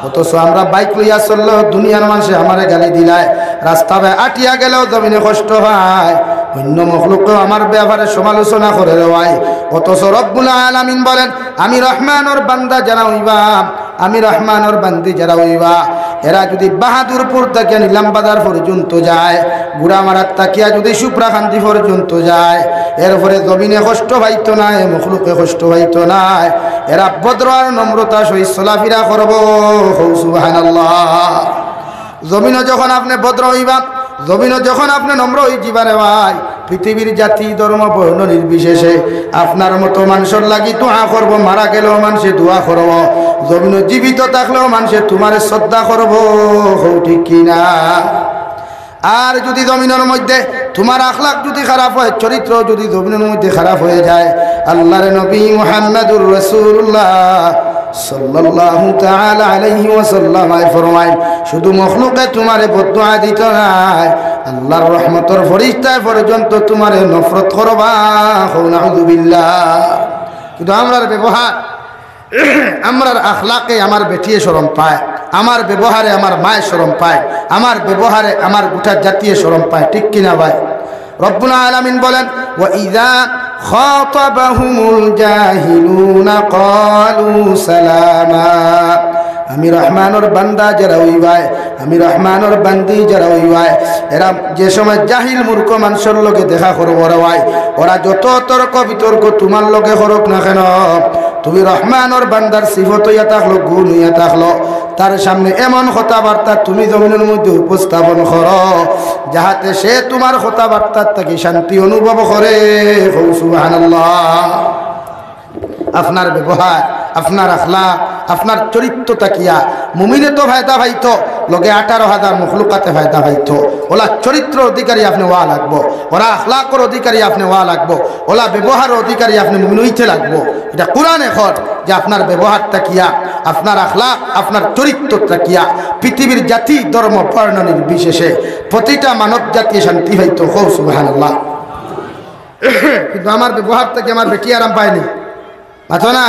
অথচ আমরা বাইক লইয়া চললেও দুনিয়ার মানুষে আমারে গালি দিলায়, রাস্তায় আটিয়া গেলেও জমিনে কষ্ট হয়, অন্য মখলুককেও আমার ব্যাপারে সমালোচনা করে দেওয়ায়। অথচ রব্বুল আলামিন বলেন, আমি রহমানের বান্দা যারা হইবা, আমি রহমানের বান্দি যারা হইবা, এরা যদি বাহাদুরপুর থেকে নিলামবাজার পর্যন্ত যায়, গুড়ামারাত তাকিয়া যদি সুপ্রাকান্তি পর্যন্ত যায়, এরপরে জমিনে কষ্ট হইতো না, মখলুকে কষ্ট হইতো না, এরা ভদ্র আর নম্রতা সহিত চলাফেরা করব। সুবহানাল্লাহ। জমিনে যখন আপনি ভদ্র হইবা, জমিনে যখন আপনি নম্র হই জীবারে ভাই, পৃথিবীর জাতি ধর্ম বর্ণ নির্বিশেষে আপনার মতো মানুষের লাগি দোয়া করব, মারা গেলেও মানুষে দোয়া করব, জমিনে জীবিত থাকলেও মানুষে তোমার শ্রদ্ধা করব। ঠিক কিনা? আর যদি জমিনের মধ্যে তোমার আখলাক যদি খারাপ হয়, চরিত্র যদি জমিনের মধ্যে খারাপ হয়ে যায়, আল্লাহর নবী মুহাম্মদুর রাসূলুল্লাহ সাল্লাল্লাহু তাআলা আলাইহি ওয়াসাল্লাম ফরমায়, শুধু মখলুকে তোমারে বদদুয়া দিত না, আল্লাহর রহমতের ফেরেশতা পর্যন্ত তোমারে নফরত করবা। নাউযুবিল্লাহ। কিন্তু আমরার ব্যবহার, আমরার আখলাকে আমার বেটিয়ে শরম পায়, আমার ব্যবহারে আমার মায়ের শরম পায়, আমার ব্যবহারে আমার গোটা জাতীয় শরম পায়। ঠিক কিনা ভাই? রব্বুল আলামিন বলেন, ওয়া ইযা খাতাবাহুমুল জাহিলুনা ক্বালু সালামা। আমি রহমানের বান্দা যারা হইবায়, আমি রহমানের বান্দি যারা হইবায়, এরা যে সময় জাহিল মূর্খ মানুষের লোকে দেখা করবো রায়, ওরা যত তর্ক বিতর্ক তোমার লোকে করুক না কেন, তুমি রহমানের বান্দার সিফত হইয়া থাকলো, গুণ হইয়া থাকলো, তার সামনে এমন কথাবার্তা তুমি জমিনের মধ্যে উপস্থাপন করো যাহাতে সে তোমার কথাবার্তার থেকে শান্তি অনুভব করে। সুবহানাল্লাহ। আপনার ব্যবহার, আপনার আখলাক, আপনার চরিত্র তাকিয়া মুমিনে তো ফায়দা পাইতো, লগে 18,000 মখলুকাতে ফায়দা পাইতো। ওলা চরিত্র অধিকারী আপনি ওয়া লাগবো, ওরা আখলাকর অধিকারী আপনি ওয়া লাগবো, ওলা ব্যবহার অধিকারী আপনি মুমিন হইতে লাগবো। এটা কোরআন এখন যে আপনার ব্যবহার তাকিয়া, আপনার আখলাক, আপনার চরিত্র তাকিয়া পৃথিবীর জাতি ধর্ম বর্ণ নির্বিশেষে প্রতিটা মানব জাতি শান্তি পাইতো। সুবহানাল্লাহ। কিন্তু আমার ব্যবহার থেকে আমার বেটি আরাম পায়নি, মাথো না।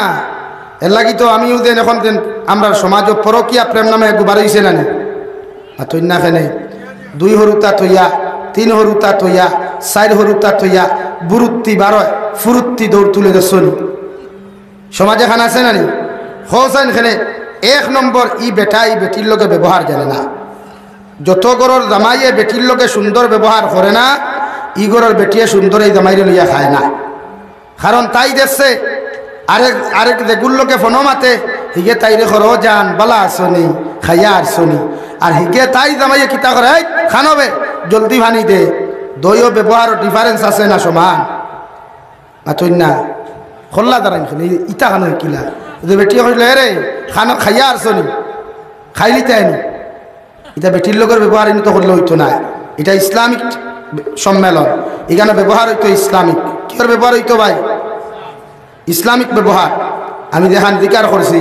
এর লাগি তো আমিও দেন এখন দেন আমরা সমাজও পরকিয়া প্রেম নামে একবার হয়েছে না মাথই না খেনে 2 হরুতা থইয়া 3 হরুতা থইয়া 4 হরুতা থইয়া বুরুত্তি 12 ফুরুত্তি দৌড় তুলে দশনি সমাজে খান আছে না নি হোসেন খেলে 1 নম্বর ই বেটা ই বেটির লোকে ব্যবহার জানে না। যত গরর জামাইয়ে বেটির লোকে সুন্দর ব্যবহার করে না, ই গরর বেটিয়ে সুন্দর এই জামাইরে লইয়া খায় না। কারণ তাই দেখছে আরেক যেগুলোকে ফোনো মাতে হিগে তাইরে খরো যান বালা আসনি খাইয়া আসনি, আর হিগে তাই জামাইয়ে কিতা করে খানবে জলদি ভানি দে। দইও ব্যবহার ডিফারেন্স আছে না সমান মাতই না খোল্লা দাঁড়ান ইটা খানো কিলা বেটি কইলে রে খানো খাইয়া আসনি খাইলি তাইনি, এটা বেটির লোকের ব্যবহার এনে তো করলে হইতো না। এটা ইসলামিক সম্মেলন, এখানে ব্যবহার হইতো ইসলামিক। কির ব্যবহার হইতো ভাই? ইসলামিক ব্যবহার। আমি দেখান দিকার করছি,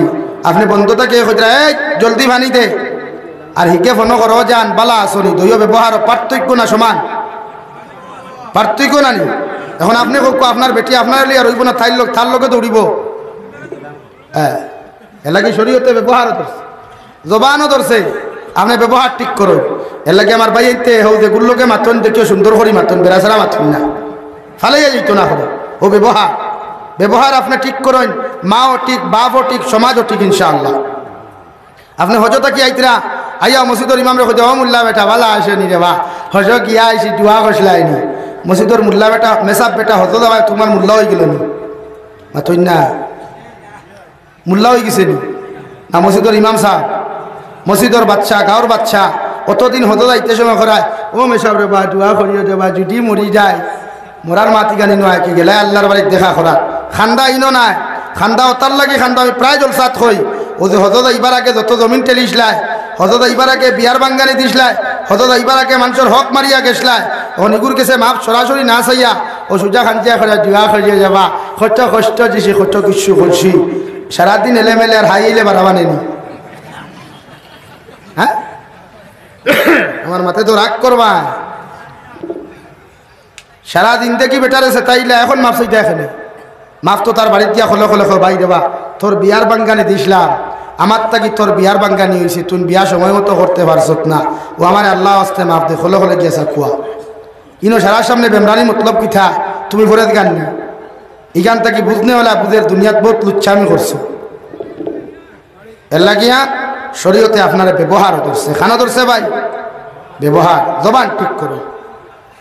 আপনি বন্ধুটাকে কইরা এই জলদি ভানি দে, আর হিকে ফোন করো যান বালা আসনি, দইও ব্যবহার পার্থক্য না সমান? পার্থক্য না নি? এখন আপনি কোক আপনার বেটি আপনার লিয়া রইব না, তার লোকে দৌড়িব। হ্যাঁ, এলাকি শরীয়তে ব্যবহার ধরছে, জবানও ধরছে, আপনি ব্যবহার ঠিক করো। এলাকি আমার বাইতে হৌ যে গুল্লোকে মাতন দেখিও সুন্দর করি মাতন, বেড়াছাড়া মাতন না, ফালাইয়া যেত না করে। ও ব্যবহার, ব্যবহার আপনি ঠিক করেন, মাও ঠিক, বাপও ঠিক, সমাজও ঠিক ইনশাআল্লাহ। আপনি হজতা কি আইতরা আইয়া মসজিদর ইমাম রেখে দেওয়া মুল্লা বেটা ভালা আসেনি রে বা হজ গিয়া আইসি দুয়া খসলাইনি, মসজিদর মুল্লা বেটা মেসাব বেটা হজ দেওয়া তোমার মুল্লা হয়ে গেল নি? মাতই না মুল্লা হয়ে গেছে নি? না মসজিদর ইমাম সাহেব, মসজিদর বাচ্চা, গাঁর বাচ্চা অতদিন হতো যাইতে সময় করায় ও মেসাব রে বা দুয়া করিও দেবা, যদি মরি যায় মরার মাতি গানি নয় কি গেলে আল্লাহর বাড়িতে দেখা করার খান্দা ইনো নাই। খান্দা ওতার লাগে খান্দা আমি প্রায় জলসাত হই। ও যে হজদা ইবার আগে যত জমিন টেলিসলায়, হজদা ইবার আগে বিয়ার বাঙ্গানি দিসলায়, হজদা ইবার আগে মানুষের হক মারিয়া গেছলায়, ও নিগুর গেছে মাপ সরাসরি না চাইয়া ও সোজা খাঞ্চিয়া করে দুয়া করিয়ে যাবা, খরচ কষ্ট দিছি, খরচ কিছু করছি, সারাদিন এলেমেলে আর হাইলে বাড়াবা নেনি। হ্যাঁ, আমার মাথায় তো রাগ করবা, সারাদিন দেখি বেটারে সে তাইলে এখন মাপ চাইতে এখানে মাপ তো তার বাড়িতে দিয়া খোলো খোলো ভাই দেবা, তোর বিয়ার বাঙ্গানি দিসলাম, আমার তাকি তোর বিয়ার বাঙ্গানি হয়েছে, তুমি বিয়া সময় মতো করতে পারছত না, ও আমার আল্লাহ আসতে মাপ দে, খোলো খোলে গিয়েছে কুয়া ইনো সারার সামনে বেমরানি মতলব কিথা তুমি ভরে গাননি। এখান থেকে বুঝনে হলে বুঝের দুনিয়াত বহুত লুচ্ছামি করছো। এর লাগিয়া শরীয়তে আপনার ব্যবহারও ধরছে, খানা ধরছে ভাই ব্যবহার, জবান ঠিক করো।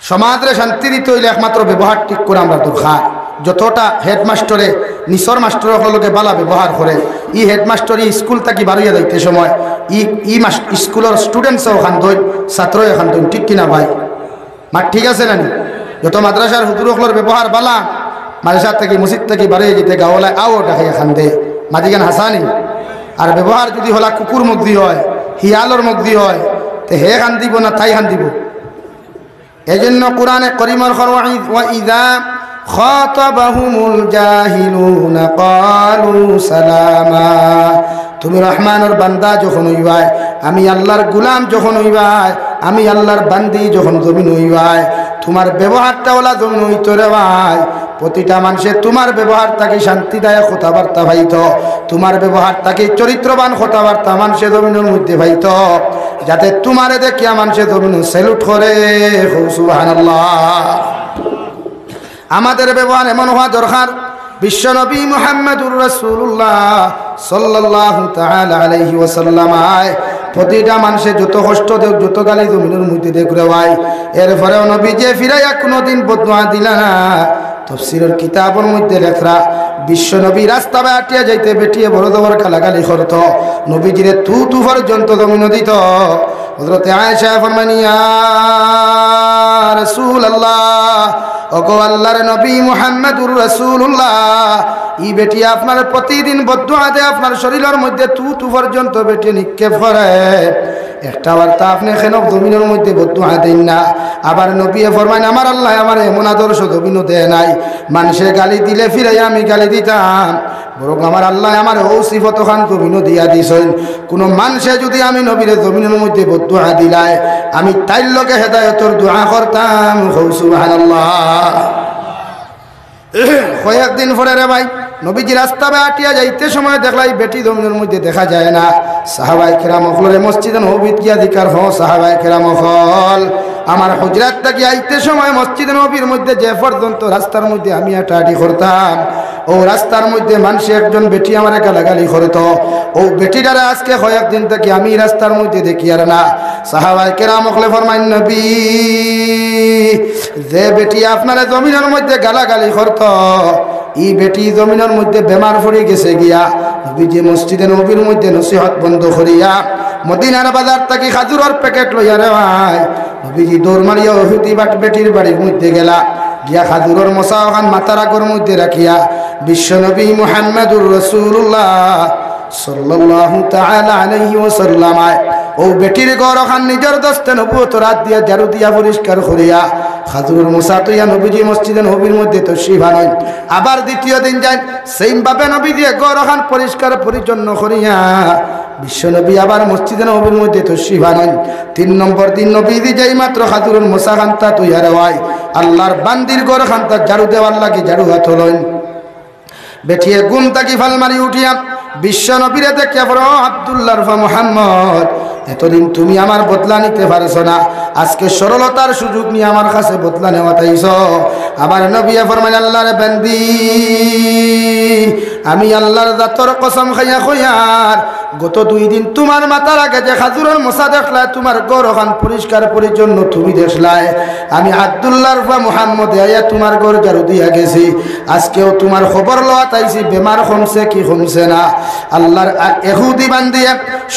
সমাজে শান্তি দিতে হইলে একমাত্র ব্যবহার ঠিক করে আমরা দরকার। যতটা হেডমাস্টরে নিচর মাস্টরগুলোকে বালা ব্যবহার করে, ই হেডমাস্টর ই স্কুল থাকি বাড়িয়ে যাইতে সময় স্কুলের স্টুডেন্টসও ওখান দই, ছাত্র এখান দই, ঠিক কিনা ভাই? মার ঠিক আছে নানি? যত মাদ্রাসার হুজুরগুলোর ব্যবহার বালা, মাদ্রাসার থেকে মসজিদ থেকে বাড়িয়ে যেতে গাওয়ালায় আও ডাকে এখান দে মাদিগান হাসানি। আর ব্যবহার যদি হলা কুকুর মুগ্ধি হয়, হিয়ালর মুগ্ধি হয়, তো হে খান দিব না তাই খান দিব। এই জন্য কোরআনে করিমর ওয়াইদা খাতাবাহুমুল জাহিলুনা ক্বালু সালামা। তুমি রহমানের বান্দা যখন হইবাই, আমি আল্লাহর গুলাম যখন হইবাই, আমি আল্লাহর বান্দি যখন জমিন হইবাই, তোমার ব্যবহারটা ওলা জমিন হইতো রে ভাই। প্রতিটা মানুষে তোমার ব্যবহার তাকে শান্তিদায়ক কথাবার্তা ভাইত, তোমার ব্যবহার তাকে চরিত্রবান কথাবার্তা মানুষের জমিনের মধ্যে ভাইত, যাতে তোমারে দেখিয়া মানুষের জমিন স্যালুট করে। সুবহানাল্লাহ। আমাদের ব্যবহার এমন হওয়া দরকার বিশ্বনবী মুহাম্মদুর রাসূলুল্লাহ সাল্লাল্লাহু তাআলা আলাইহি ওয়াসাল্লাম প্রতিটা মানুষের যত কষ্ট দেখ যত গালি জমিনের মধ্যে দেখ রে ভাই এরপরেও নবী যে ফিরাইয়া কোনোদিন বদদুয়া দিলা না তাফসীরের কিতাবের মধ্যে লেখা বিশ্বনবী রাস্তা বাটিয়া যাইতে বেটিয়ে বড় বড় গালাগালি করত নবীজিরে তু পর্যন্ত জমিন দিত হযরতে আয়েশা ফরমান ইয়া রাসূলুল্লাহ ওগো আল্লাহর নবী মুহাম্মদুর রাসূলুল্লাহ ই বেটি আপনার প্রতিদিন বদদুয়া দেয় আপনার শরীরের মধ্যে তু পর্যন্ত বেটি নিক্ষেপ করে একটা বার্তা আপনি কেন জমিনের মধ্যে বদদুয়া দেন না আবার নবী ফরমান আমার আল্লাহ আমার এমন আদর্শ জমিনও দেয় নাই মানুষে গালি দিলে ফিরাই আমি গালি দিতাম বরং আমার আল্লাহ আমার ও সিফত খান জমিনও দিয়া দিছেন কোন মানুষে যদি আমি নবীর জমিনের মধ্যে বদদুয়া দিলাই আমি তাইর লোকে হেদায়েতের দোয়া করতাম সুবহানাল্লাহ। কয়েকদিন পরে রে ভাই নবীজি রাস্তা বাটিয়া যাইতে সময় দেখলাই বেটি জমিনের মধ্যে দেখা যায় না সাহাবায়ে কেরাম হলরে মসজিদে নববীত গিয়া দিকার হ সাহাবায়ে কেরাম হল আমার হুজরাত থেকে আইতে সময় মসজিদে নববীর মধ্যে যে পর্যন্ত রাস্তার মধ্যে আমি হাঁটাহাঁটি করতাম ও রাস্তার মধ্যে মানুষ একজন বেটি আমার গালাগালি করতো ও বেটিটারে আজকে কয়েকদিন থেকে আমি রাস্তার মধ্যে দেখি আর না সাহাবায়ে কেরাম হলে ফরমান নবী যে বেটি আপনার জমিনের মধ্যে গালাগালি করতো ই বেটি জমিনের মধ্যে বেমার পড়ে গেছে গিয়া নবীজি মসজিদে নববীর মধ্যে নসিহত বন্ধ করিয়া মদিনার বাজার থেকে খাজুরের প্যাকেট লইয়া রে ভাই নবীজি দৌড় মারিয়া ওহুতি বেটির বাড়ির মধ্যে গেলা গিয়া খাজুরের মশা ওখান মাথার আগর মধ্যে রাখিয়া বিশ্বনবী মুহাম্মদুর রাসূলুল্লাহ সাল্লাল্লাহু তাআলা আলাইহি ওয়াসাল্লাম ও বেটির ঘর ওখান নিজের দস্তে নবুয়ত রাত দিয়া ঝাড়ু দিয়া পরিষ্কার করিয়া খাজুরের মশা তুইয়া নবীজি মসজিদে নবীর মধ্যে তশরিফ আনেন আবার দ্বিতীয় দিন যায় সেইম ভাবে নবীজি ঘর ওখান পরিষ্কার পরিচ্ছন্ন করিয়া বিশ্বনবী আবার মসজিদে নবীর মধ্যে তশরিফ আনেন 3 নম্বর দিন নবীজি যাই মাত্র খাজুরের মশা খান্তা তুইয়া রেওয়ায় আল্লাহর বান্দির ঘর খান্তা ঝাড়ু দেওয়ার লাগি ঝাড়ু হাত হলেন বেঠিয়ে ঘুম থাকি ফাল মারি উঠিয়া বিশ্বনবীরে দেখে বড় আব্দুল্লাহ মুহাম্মদ এতদিন তুমি আমার বদলা নিতে পারছো না আজকে সরলতার সুযোগ নিয়ে আমার কাছে বদলা নেওয়া তাইছো আমার নবী ফরমান আল্লাহর বান্দি আমি আল্লাহর জাতর কসম খাইয়া কইয়ার গত 2 দিন তোমার মাথার আগে যে খাজুরের মশা দেখলাই তোমার ঘর ওখান পরিষ্কার পরিচ্ছন্ন তুমি দেখলাই আমি আব্দুল্লাহ মুহাম্মদ আয়া তোমার ঘর ঝাড়ু দিয়া গেছি আজকেও তোমার খবর লওয়া তাইছি বেমার কমছে কি কমছে না আল্লাহর ইহুদি বান্দি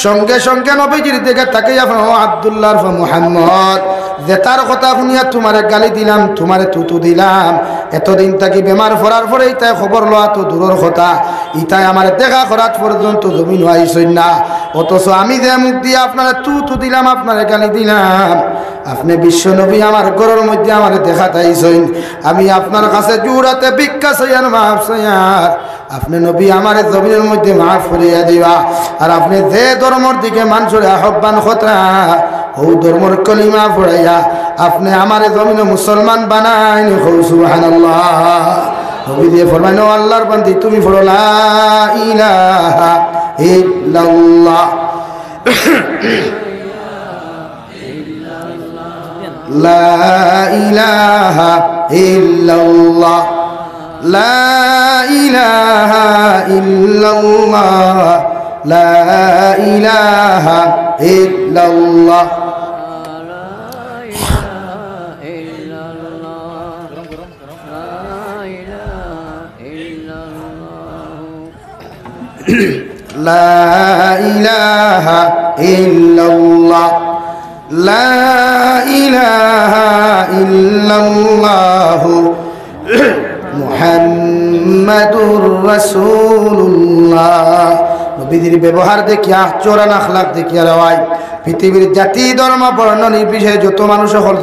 সঙ্গে সঙ্গে নবীজির দিকে তাকাইয়া ও আব্দুল্লাহ মুহাম্মদ যে তার কথা শুনিয়া তোমারে গালি দিলাম তোমারে তুতু দিলাম এতদিন থাকি বেমার পড়ার পরেই তাই খবর লওয়া তো দূরের কথা ইতাই আমার দেখা করাত পর্যন্ত জমিন আইসই না অথচ আমি যে মুখ দিয়ে আপনারা তুতু দিলাম আপনারে গালি দিলাম আপনি বিশ্বনবী আমার ঘরের মধ্যে আমার দেখা তাইছেন আমি আপনার কাছে জুরাতে ভিক্ষা চাইয়ার মাফ চাইয়ার আপনি নবী আমার জমিনের মধ্যে মাফ করিয়া দিবা আর আপনি যে ধর্মের দিকে মানুষের আহ্বান খতরা ও ধর্মের কলিমা পড়াইয়া আপনি আমার জমিনে মুসলমান বানাইন সুবহানাল্লাহ নবী দিয়ে ফরমাইনো আল্লাহর বান্দি তুমি পড়ো লা ইলাহা ইল্লাল্লাহ লা ইলাহা ইল্লাল্লাহ লা ইলাহা ইল্লাল্লাহ লা ইলাহা ইল্লাল্লাহ لا إله إلا الله لا إله إلا الله মুহাম্মাদুর রাসূলুল্লাহ নবীর ব্যবহার দেখিয়া আচরণ আখলাক দেখিয়া রায় পৃথিবীর জাতি ধর্ম বর্ণ নির্বিশেষে যত মানুষ হল